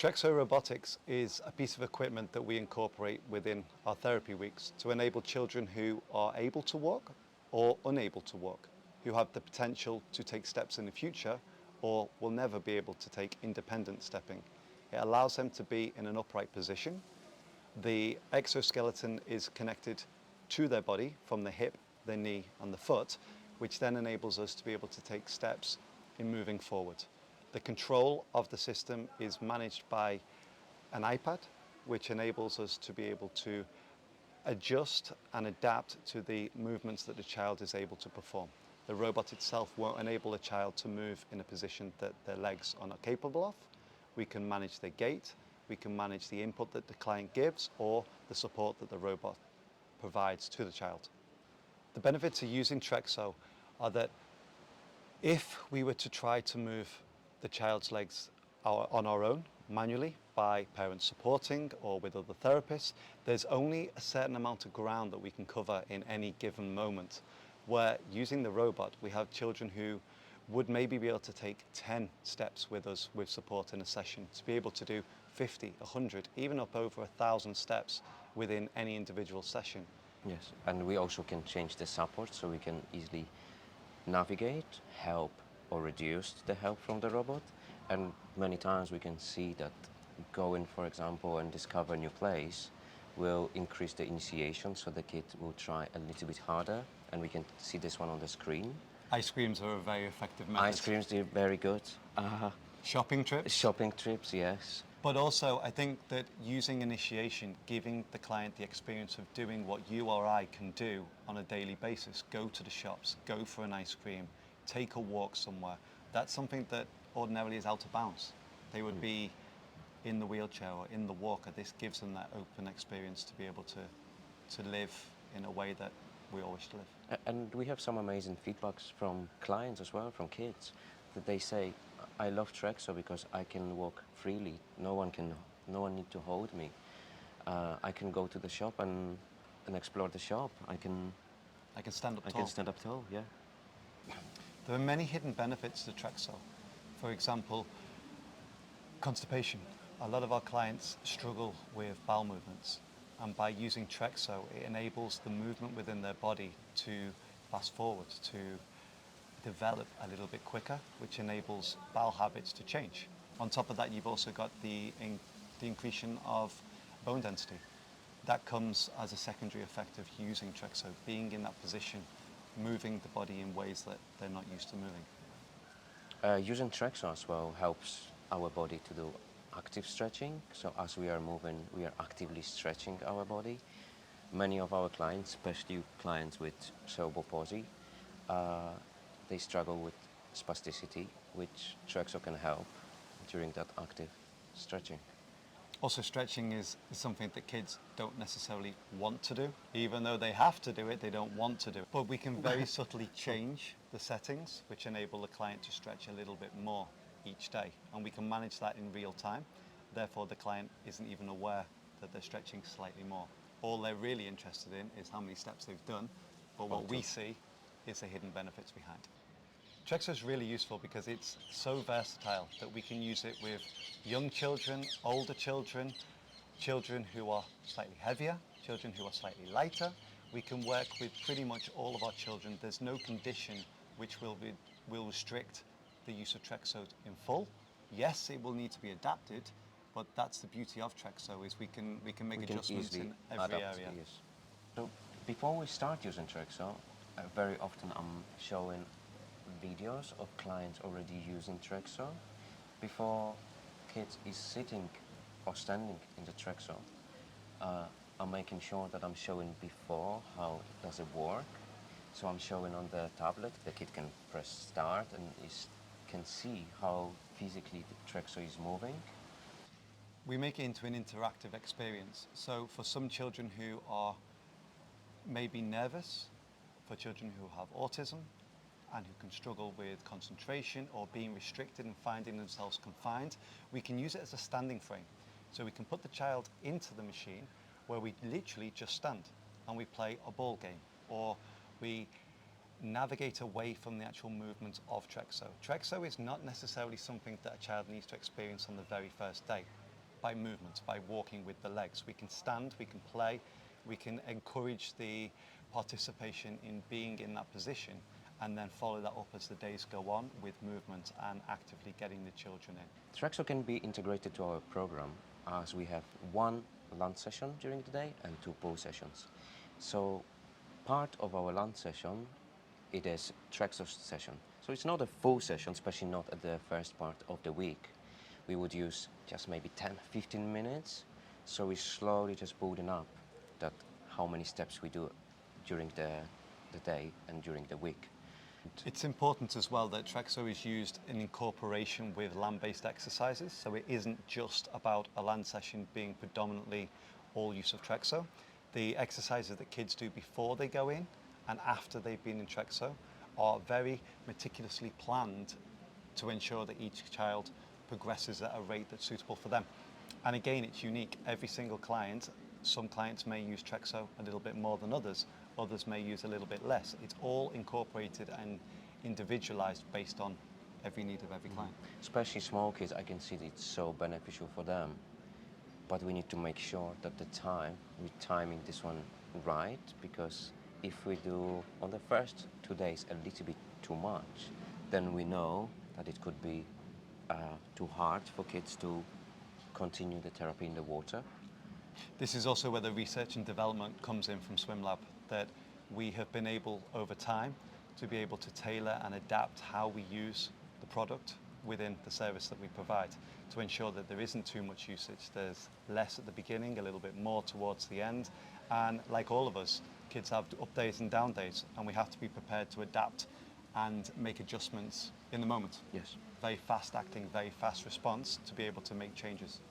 Trexo Robotics is a piece of equipment that we incorporate within our therapy weeks to enable children who are able to walk or unable to walk, who have the potential to take steps in the future or will never be able to take independent stepping. It allows them to be in an upright position. The exoskeleton is connected to their body from the hip, the knee and the foot, which then enables us to be able to take steps in moving forward. The control of the system is managed by an iPad, which enables us to be able to adjust and adapt to the movements that the child is able to perform. The robot itself won't enable a child to move in a position that their legs are not capable of. We can manage their gait, we can manage the input that the client gives or the support that the robot provides to the child. The benefits of using Trexo are that if we were to try to move the child's legs on our own, manually, by parents supporting or with other therapists, there's only a certain amount of ground that we can cover in any given moment. Where using the robot, we have children who would maybe be able to take 10 steps with us with support in a session, to be able to do 50, 100, even up over 1,000 steps within any individual session. Yes, and we also can change the support so we can easily navigate, help or reduce the help from the robot. And many times we can see that going, for example, and discover a new place will increase the initiation, so the kid will try a little bit harder, and we can see this one on the screen. Ice creams are a very effective method. Ice creams, they're very good. Shopping trips? Shopping trips, yes. But also, I think that using initiation, giving the client the experience of doing what you or I can do on a daily basis, go to the shops, go for an ice cream, take a walk somewhere, that's something that ordinarily is out of bounds. They would be in the wheelchair or in the walker. This gives them that open experience to be able to live in a way that we all wish to live. And we have some amazing feedbacks from clients as well, from kids, that they say, I love Trexo because I can walk freely. No one need to hold me. I can go to the shop and explore the shop. I can stand up tall. I can stand up tall, yeah. There are many hidden benefits to Trexo. For example, constipation. A lot of our clients struggle with bowel movements, and by using Trexo, it enables the movement within their body to fast forward, to develop a little bit quicker, which enables bowel habits to change. On top of that, you've also got the increase of bone density. That comes as a secondary effect of using Trexo, being in that position, moving the body in ways that they're not used to moving. Using Trexo as well helps our body to do active stretching. So as we are moving, we are actively stretching our body. Many of our clients, especially clients with cerebral palsy, they struggle with spasticity, which Trexo can help during that active stretching. Also, stretching is something that kids don't necessarily want to do. Even though they have to do it, they don't want to do it. But we can very subtly change the settings, which enable the client to stretch a little bit more each day. And we can manage that in real time. Therefore, the client isn't even aware that they're stretching slightly more. All they're really interested in is how many steps they've done. But what we see is the hidden benefits behind. Trexo is really useful because it's so versatile that we can use it with young children, older children, children who are slightly heavier, children who are slightly lighter. We can work with pretty much all of our children. There's no condition which will restrict the use of Trexo in full. Yes, it will need to be adapted, but that's the beauty of Trexo, is we can make adjustments in every area. Yes. So before we start using Trexo, very often I'm showing videos of clients already using Trexo. Before kids is sitting or standing in the Trexo, I'm making sure that I'm showing before how does it work. So I'm showing on the tablet, the kid can press start and can see how physically the Trexo is moving. We make it into an interactive experience. So for some children who are maybe nervous, for children who have autism, and who can struggle with concentration or being restricted and finding themselves confined, we can use it as a standing frame. So we can put the child into the machine where we literally just stand and we play a ball game, or we navigate away from the actual movement of Trexo. Trexo is not necessarily something that a child needs to experience on the very first day. by movement, by walking with the legs. We can stand, we can play, we can encourage the participation in being in that position, and then follow that up as the days go on with movement and actively getting the children in. Trexo can be integrated to our program as we have one lunch session during the day and two pause sessions. So part of our lunch session, it is Trexo session. So it's not a full session, especially not at the first part of the week. We would use just maybe 10-15 minutes, so we slowly just building up that how many steps we do during the day and during the week. It's important as well that Trexo is used in incorporation with land-based exercises, so it isn't just about a land session being predominantly all use of Trexo. The exercises that kids do before they go in and after they've been in Trexo are very meticulously planned to ensure that each child progresses at a rate that's suitable for them. And again, it's unique. Every single client, some clients may use Trexo a little bit more than others, others may use a little bit less. It's all incorporated and individualized based on every need of every client. Especially small kids, I can see that it's so beneficial for them. But we need to make sure that we're timing this one right, because if we do on the first 2 days a little bit too much, then we know that it could be too hard for kids to continue the therapy in the water. This is also where the research and development comes in from SwimLab, that we have been able over time to be able to tailor and adapt how we use the product within the service that we provide to ensure that there isn't too much usage. There's less at the beginning, a little bit more towards the end, and like all of us, kids have up days and down days, and we have to be prepared to adapt and make adjustments in the moment. Yes. Very fast acting, very fast response to be able to make changes.